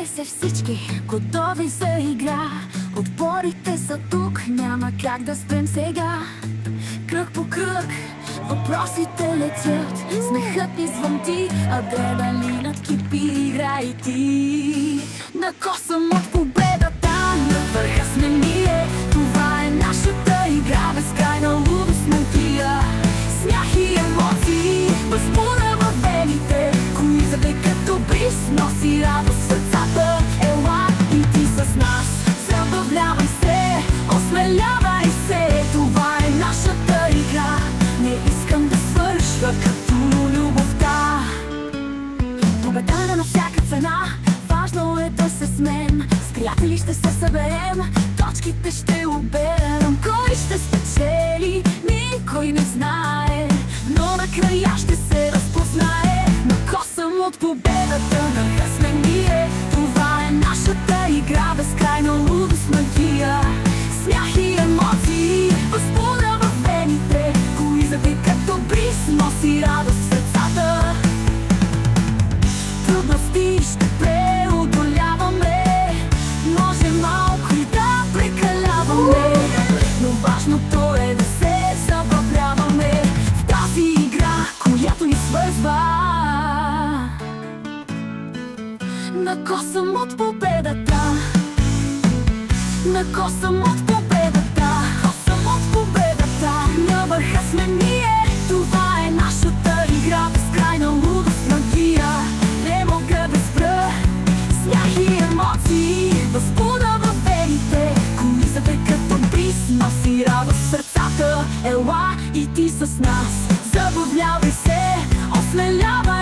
Събрахме се всички, готови за игра. Отборите са тук, няма как да спрем сега. Кръг по кръг, въпросите летят. Смехът ни звънти, адреналинът кипи. Играй ти. На косъм от победата, на върха сме ние. Това е нашата игра, безкрайна лудост мътия. Смях и емоции, възбуда във вените. Кои завекат добри, носи радост в сърцата. Ела и ти с нас, забавлявай се, осмелявай се. Това е нашата игра, не искам да свършва като любовта. Победа на всяка цена, важно е да се смеем. С приятели ще се съберем, точките ще оберем. Кой ще спечели, никой не знае, но накрая ще се разпознае. На косъм от победата, на сме ние. Това е нашата игра, безкрайна лудост магия. Смях и емоции, възбуда във вените. Кои завикат добри, носи радост в сърцата. Трудности ще преодоляваме, може малко и да прекаляваме, но важното е да се забавляваме в тази игра, която ни свързва. На косъм от победата, на косъм от победата, косъм от победата. На върха сме ние, това е нашата игра, безкрайна лудост магия. Не мога да спра, смях и емоции, възбуда във вените. Кои завекат добри, носи радост в сърцата. Ела и ти с нас, забавлявай се, осмелявай